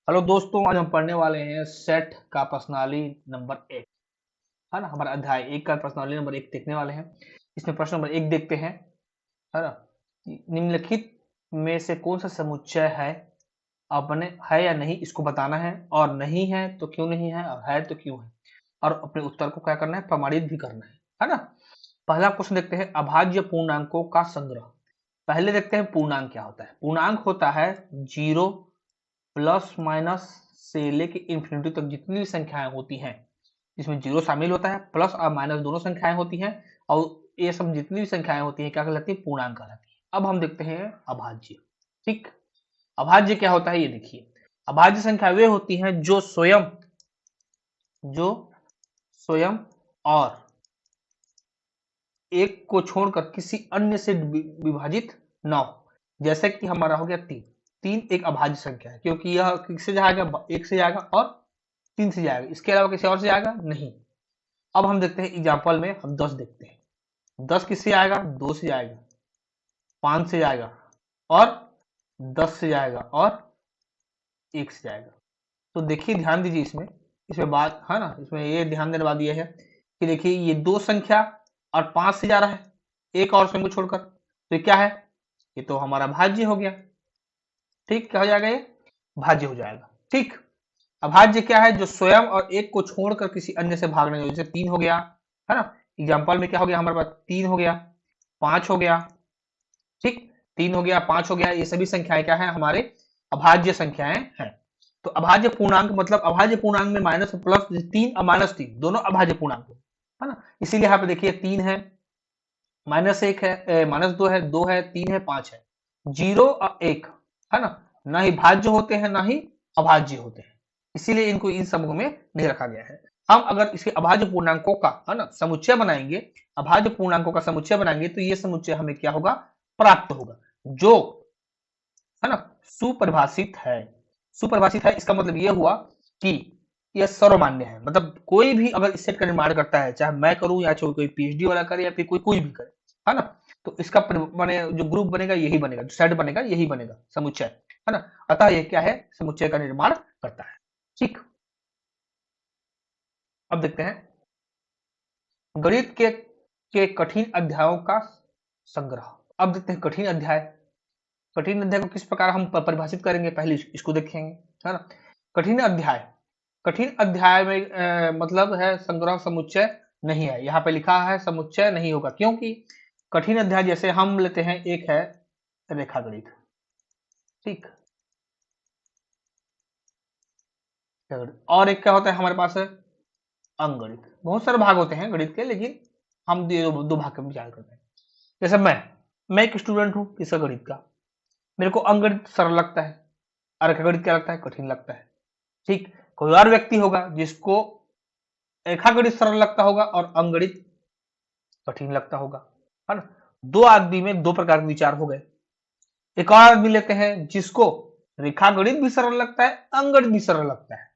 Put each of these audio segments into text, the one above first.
Hello दोस्तों, आज हम पढ़ने वाले हैं सेट का प्रश्नावली नंबर 1। है ना। हमारा अध्याय 1 का प्रश्नावली नंबर 1 देखने वाले हैं। इसमें प्रश्न नंबर 1 देखते हैं। है ना। निम्नलिखित में से कौन सा समुच्चय है, अपने है या नहीं इसको बताना है, और नहीं है तो क्यों नहीं है, और है तो क्यों है, और अपने उत्तर को क्या करना है, प्रमाणित भी करना है ना। पहला क्वेश्चन देखते हैं, अभाज्य पूर्णांकों का संग्रह। पहले देखते हैं पूर्णांक क्या होता है। पूर्णांक होता है 0 प्लस माइनस से लेके इंफिनिटी तक जितनी भी संख्याएं होती हैं, इसमें जीरो शामिल होता है, प्लस और माइनस दोनों संख्याएं होती हैं, और ये सब जितनी भी संख्याएं होती हैं क्या कहलाती है, पूर्णांक कहलाती है। अब हम देखते हैं अभाज्य। ठीक। अभाज्य क्या होता है ये देखिए। अभाज्य संख्या वे होती हैं जो स्वयं और एक को छोड़कर किसी अन्य से विभाजित ना हो। जैसे कि हमारा हो गया 3। 3 एक अभाज्य संख्या है क्योंकि यह किससे जाएगा, 1 से जाएगा और 3 से जाएगा, इसके अलावा किसी और से जाएगा नहीं। अब हम देखते हैं एग्जाम्पल में, हम 10 देखते हैं। 10 किससे आएगा, 2 से जाएगा, 5 से जाएगा, और 10 से जाएगा, और 1 से जाएगा। तो देखिए, ध्यान दीजिए इसमें। इसमें बात है ना, इसमें ये ध्यान देने वाली ये है कि देखिए ये 2 संख्या और 5 से जा रहा है, एक और स्वयं को छोड़कर, तो ये क्या है, ये तो हमारा भाज्य हो गया। ठीक, क्या हो जाएगा, ये भाज्य हो जाएगा। ठीक। अभाज्य क्या है, जो स्वयं और एक को छोड़कर किसी अन्य से भाग नहीं हो। जैसे 3 हो गया, है ना। एग्जाम्पल में क्या हो गया हमारे पास, 3 हो गया, 5 हो गया। ठीक। 3 हो गया, 5 हो गया, ये सभी संख्याएं क्या है, हमारे अभाज्य संख्याएं हैं। तो अभाज्य पूर्णांक मतलब अभाज्य पूर्णांक में माइनस प्लस 3 और माइनस 3 दोनों अभाज्य पूर्णांक है ना। इसीलिए यहाँ पे देखिए 3 है, -1 है, -2 है, 2 है, 3 है, 5 है। 0 और 1 है ना, ना ही भाज्य होते हैं ना ही अभाज्य होते हैं, इसीलिए इनको इन समूह में नहीं रखा गया है। हम अगर इसके अभाज्य पूर्णांकों का है ना समुच्चय बनाएंगे, अभाज्य पूर्णांकों का समुच्चय बनाएंगे, तो ये समुच्चय हमें क्या होगा, प्राप्त होगा, जो है ना सुपरिभाषित है। सुपरिभाषित है इसका मतलब ये हुआ कि यह सर्वमान्य है। मतलब कोई भी अगर इस सेट का निर्माण करता है, चाहे मैं करूं या कोई पीएचडी वाला करे या फिर कोई भी करे, है ना, तो इसका माने जो ग्रुप बनेगा यही बनेगा, जो सेट बनेगा यही बनेगा, समुच्चय, है ना। अतः ये क्या है, समुच्चय का निर्माण करता है। ठीक। अब देखते हैं गणित के कठिन अध्यायों का संग्रह। अब देखते हैं कठिन अध्याय। कठिन अध्याय को किस प्रकार हम परिभाषित करेंगे, पहले इसको देखेंगे, है ना। कठिन अध्याय, कठिन अध्याय में मतलब है संग्रह समुच्चय नहीं है। यहाँ पे लिखा है समुच्चय नहीं होगा, क्योंकि कठिन अध्याय जैसे हम लेते हैं, एक है रेखा गणित। ठीक। और एक क्या होता है हमारे पास, है अंकगणित। बहुत सारे भाग होते हैं गणित के, लेकिन हम दो भाग का विचार करते हैं। जैसे मैं एक स्टूडेंट हूँ किसका, गणित का। मेरे को अंकगणित सरल लगता है, और रेखागणित क्या लगता है, कठिन लगता है। ठीक। कोई और व्यक्ति होगा जिसको रेखागणित सरल लगता होगा और अंकगणित कठिन लगता होगा, है ना। दो आदमी में दो प्रकार के विचार हो गए। एक और आदमी लेते हैं जिसको रेखागणित भी सरल लगता है, अंकगणित भी सरल लगता है,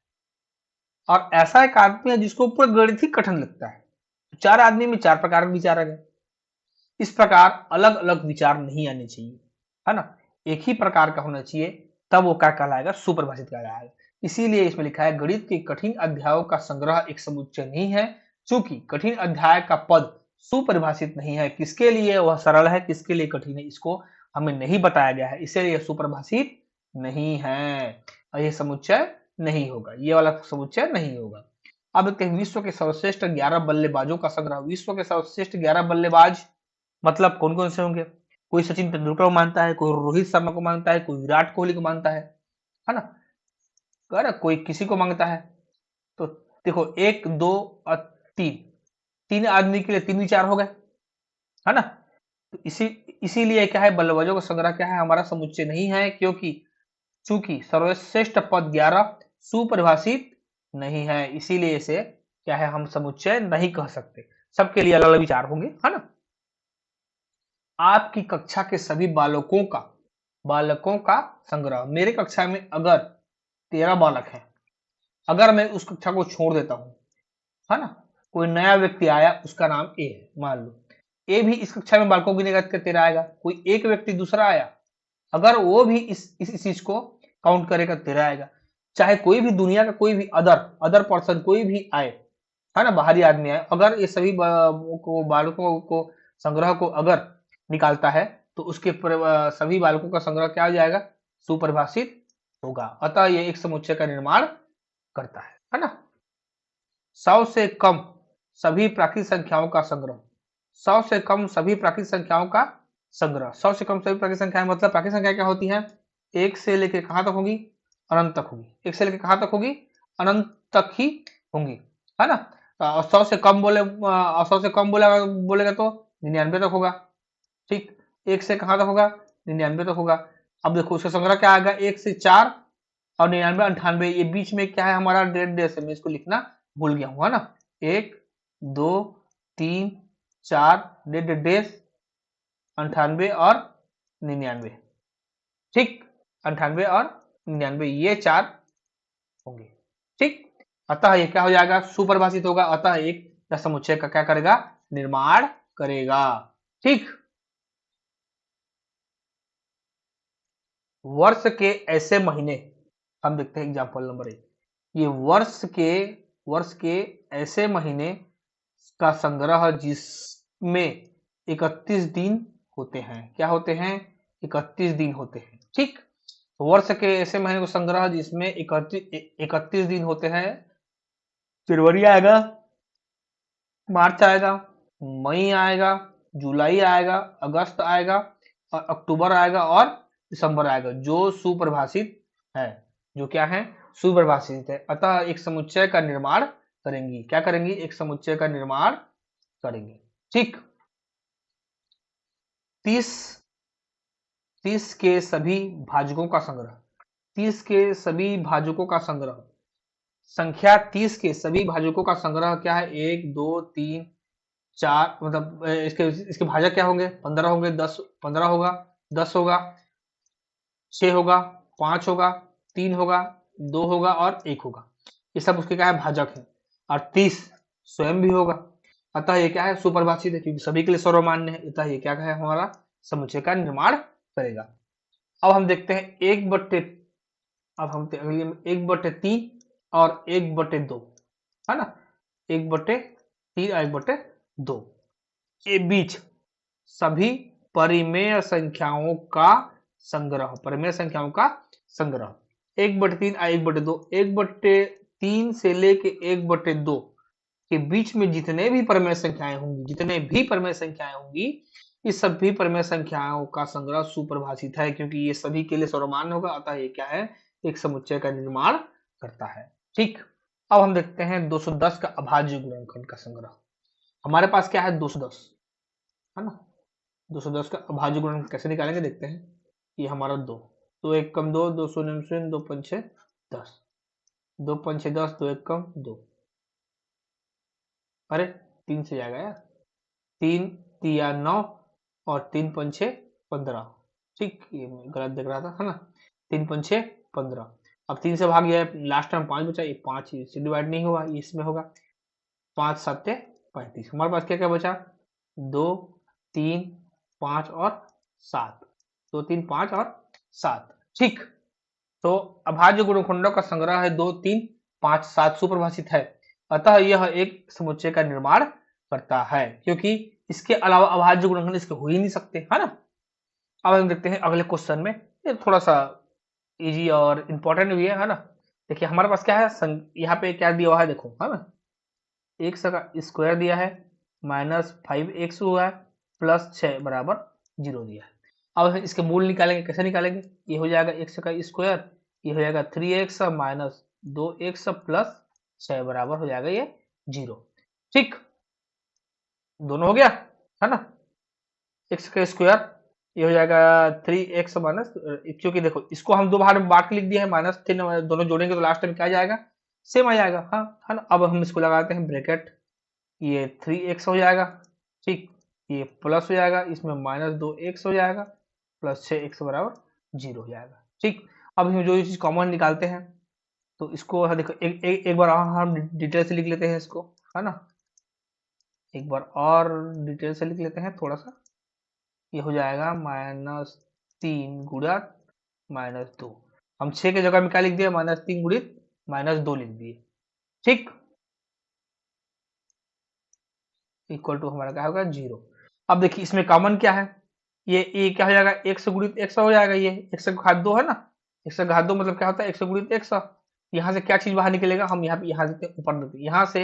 और ऐसा एक आदमी है जिसको पूरा गणित ही कठिन लगता है। तो चार आदमी में चार प्रकार के विचार आ गए। इस प्रकार अलग अलग विचार नहीं आने चाहिए, है ना। एक ही प्रकार का होना चाहिए, तब वो क्या कहलाएगा, सुपरिभाषित कहलाएगा। इसीलिए इसमें लिखा है गणित के कठिन अध्यायों का संग्रह एक समुच्चय नहीं है, क्योंकि कठिन अध्याय का पद सुपरिभाषित नहीं है। किसके लिए वह सरल है, किसके लिए कठिन है, इसको हमें नहीं बताया गया है, इसलिए यह सुपरिभाषित नहीं है, और यह समुच्चय नहीं होगा, ये वाला समुच्चय नहीं होगा। अब देखते हैं विश्व के सर्वश्रेष्ठ 11 बल्लेबाजों का संग्रह। विश्व के सर्वश्रेष्ठ 11 बल्लेबाज मतलब कौन कौन से होंगे। कोई सचिन तेंदुलकर को मानता है, कोई रोहित शर्मा को मानता है, कोई विराट कोहली को मानता है ना, अगर कोई किसी को मांगता है। तो देखो, एक दो और तीन, तीन आदमी के लिए तीन विचार हो गए, है ना। तो इसीलिए क्या है, बल्लेबाजों का संग्रह क्या है, हमारा समुच्चय नहीं है, क्योंकि चूंकि सर्वश्रेष्ठ पद 11 सुपरिभाषित नहीं है, इसीलिए इसे क्या है, हम समुच्चय नहीं कह सकते। सबके लिए अलग अलग विचार होंगे, है ना। आपकी कक्षा के सभी बालकों का संग्रह। मेरे कक्षा में अगर 13 बालक हैं, अगर मैं उस कक्षा को छोड़ देता हूं, है ना, कोई नया व्यक्ति आया, उसका नाम ए है, मान लो ए भी इस कक्षा में बालकों गिनेगा तो 13 आएगा। कोई एक व्यक्ति दूसरा आया, अगर वो भी इस चीज को काउंट करेगा 13 आएगा। चाहे कोई भी दुनिया का कोई भी अदर अदर पर्सन कोई भी आए, है ना, बाहरी आदमी आए, अगर ये सभी बालकों को संग्रह को अगर निकालता है तो उसके सभी बालकों का संग्रह क्या हो जाएगा, सुपरिभाषित होगा। अतः ये एक समुच्चय का निर्माण करता है ना। 100 से कम सभी प्राकृतिक संख्याओं का संग्रह, 100 से कम सभी प्राकृतिक संख्याओं का संग्रह, 100 से कम सभी प्राकृतिक संख्याएं मतलब प्राकृतिक संख्या क्या होती है, एक से लेकर कहां तक होगी, अनंत तक होगी, एक से लेकर कहां तक होगी, अनंत तक ही होंगी, है ना। और 100 से कम बोलेगा तो 99 तक होगा, ठीक। एक से कहां तक होगा, 99 तक होगा। अब देखो उसका संग्रह क्या आएगा, एक से 4 और 99 98, ये बीच में क्या है हमारा डेढ़ डेढ़ से, मैं इसको लिखना भूल गया हूँ, है ना। 1 2 3 4 डेढ़ डेढ़ 98 और 99, ठीक। 98 और 99 ये 4 होंगे, ठीक। अतः ये क्या हो जाएगा, सुपरिभाषित होगा, अतः एक समुच्चय का क्या करेगा, निर्माण करेगा, ठीक। वर्ष के ऐसे महीने, हम देखते हैं एग्जांपल नंबर 1, ये वर्ष के ऐसे महीने का संग्रह जिसमें 31 दिन होते हैं, क्या होते हैं, 31 दिन होते हैं, ठीक। वर्ष के ऐसे महीने का संग्रह जिसमें 31 दिन होते हैं, फरवरी आएगा, मार्च आएगा, मई आएगा, जुलाई आएगा, अगस्त आएगा और अक्टूबर आएगा और दिसंबर आएगा, जो सुपरिभाषित है, जो क्या है, सुपरिभाषित है। अतः एक समुच्चय का निर्माण करेंगी, क्या करेंगी, एक समुच्चय का निर्माण करेंगे, ठीक। 30 30 के सभी भाजकों का संग्रह, 30 के सभी भाजकों का संग्रह, संख्या 30 के सभी भाजकों का संग्रह क्या है, 1 2 3 4, मतलब इसके भाजक क्या होंगे, 15 होंगे, 10 15 होगा, 10 होगा, 6 होगा, 5 होगा, 3 होगा, 2 होगा और 1 होगा, ये सब उसके क्या है, भाजक है। और 30 स्वयं भी होगा, अतः ये क्या है, सुपरिभाषित है, क्योंकि सभी के लिए सर्वमान्य है, अतः ये क्या है, हमारा समुच्चय का निर्माण करेगा। अब हम देखते हैं 1/, अब हम अगली 1/3 और 1/2, है ना, 1/3 और 1/2 के बीच सभी परिमेय संख्याओं का संग्रह, परिमेय संख्याओं का संग्रह, 1/3 और 1/2, 1/3 से लेके 1/2 के बीच में जितने भी परिमेय संख्याएं होंगी, जितने भी परिमेय संख्याएं होंगी, इस सभी परिमेय संख्याओं का संग्रह सुपरिभाषित है, क्योंकि ये सभी के लिए सर्वमान्य होगा, अतः ये क्या है, एक समुच्चय का निर्माण करता है, ठीक। अब हम देखते हैं 210 का अभाज्य गुणनखंड का संग्रह। हमारे पास क्या है, 210, है ना। 210 का अभाज्य गुणनखंड कैसे निकालेंगे, देखते हैं। ये हमारा 2, 2 1 कम 2, 2 शून्य शून्य, 2 5 6 10, 2 5 6 10, 2 1 कम 2, अरे 3 से जाएगा यार, 3 तिया 9 और 3 5 6 15, ठीक। ये मैं गलत देख रहा था, है ना, 3 5 6 15, अब 3 से भाग गया, लास्ट टाइम 5 बचा, ये 5 इससे डिवाइड नहीं हुआ, ये इसमें होगा, 5 7 35, हमारे पास क्या क्या बचा, 2 3 5 और 7, 2 3 5 और 7, ठीक। तो अभाज्य गुणनखंडों का संग्रह है 2 3 5 7, सुपरिभाषित है, अतः यह एक समुच्चय का निर्माण करता है, क्योंकि इसके अलावा अभाज्य गुणनखंड इसके हो ही नहीं सकते, है ना। अब हम देखते हैं अगले क्वेश्चन में, ये थोड़ा सा इजी और इम्पोर्टेंट भी है ना। देखिए हमारे पास क्या है, यहाँ पे क्या दिया हुआ है, देखो, है ना, एक्स का स्क्वायर दिया है, -5x हुआ है, +6 बराबर 0 दिया है। अब हम इसके मूल निकालेंगे, कैसे निकालेंगे, ये हो जाएगा x का स्क्वायर, ये हो जाएगा 3x माइनस 2x प्लस 6 बराबर हो जाएगा ये 0, ठीक। दोनों हो गया, है ना, x का स्क्वायर ये हो जाएगा 3x माइनस, क्योंकि देखो इसको हम दो बार में बांट के लिख दिया है, -3 दोनों जोड़ेंगे तो लास्ट में क्या आ जाएगा, सेम आ जाएगा, हाँ, है ना। अब हम इसको लगाते हैं ब्रैकेट, ये 3x हो जाएगा, ठीक, ये प्लस हो जाएगा, इसमें -2x हो जाएगा, +6x बराबर 0 हो जाएगा, ठीक। अब हम जो चीज कॉमन निकालते हैं, तो इसको देखो एक बार हम डिटेल से लिख लेते हैं इसको, है ना, एक बार और डिटेल से लिख लेते हैं थोड़ा सा। ये हो जाएगा -3 गुणा -2, हम 6 के जगह में क्या लिख दिया, -3 गुणित -2 लिख दिए। ठीक, इक्वल टू हमारा क्या होगा 0। अब देखिए इसमें कॉमन क्या है, ये क्या हो जाएगा, 100 गुणित 100 हो जाएगा, ये 100 का घात 2 है ना, 100 का घात 2 मतलब क्या होता है 100 गुणित 100। यहाँ से क्या चीज बाहर निकलेगा, हम यहाँ देते ऊपर देते, यहाँ से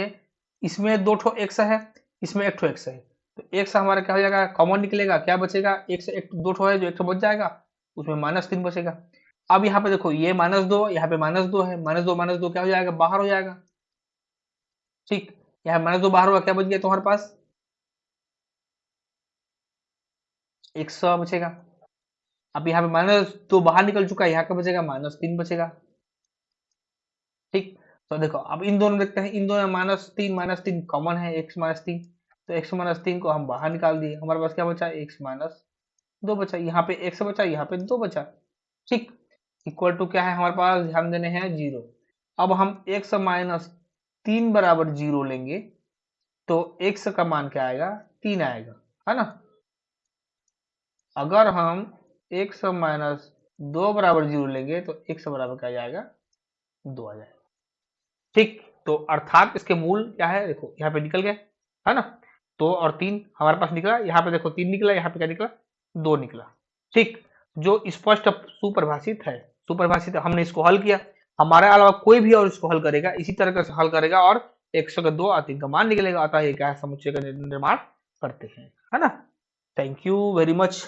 इसमें 2 ठो 100 है, इसमें 1 ठो 100 है, तो 100 हमारा क्या हो जाएगा, कॉमन निकलेगा, क्या बचेगा, 1 से 1 2 ठो है जो 1 ठो बच जाएगा, उसमें -3 बचेगा। अब यहाँ पे देखो ये -2, यहाँ पे -2 है, -2 क्या हो जाएगा, बाहर हो जाएगा। ठीक, यहाँ -2 बाहर हुआ, क्या बच गया तुम्हारे पास, 100 बचेगा। अब यहाँ पे -2 बाहर निकल चुका है, यहाँ का बचेगा -3 बचेगा। ठीक, तो देखो अब इन दोनों देखते हैं, इन दोनों में -3 कॉमन है, x -3, तो x -3 को हम बाहर निकाल दिए, हमारे पास क्या बचा, x -2 बचा, यहाँ पे x बचा, यहाँ पे 2 बचा। ठीक, इक्वल टू क्या है हमारे पास, ध्यान देने हैं 0। अब हम x -3 बराबर 0 लेंगे तो x का मान क्या आएगा, 3 आएगा, है ना। अगर हम x -2 बराबर 0 लेंगे तो x बराबर क्या आ जाएगा, 2 आ जाएगा। ठीक, तो अर्थात इसके मूल क्या है, देखो यहाँ पे निकल गए, है ना, 2 और 3 हमारे पास निकला, यहाँ पे देखो 3 निकला, यहाँ पे क्या निकला, 2 निकला। ठीक, जो स्पष्ट सुपरिभाषित है, सुपरिभाषित हमने इसको हल किया, हमारे अलावा कोई भी और इसको हल करेगा, इसी तरह से हल करेगा और 100 का 2 और 3 का मान निकलेगा, अतः ये क्या है, समुच्चय का निर्माण करते हैं, है ना। Thank you very much.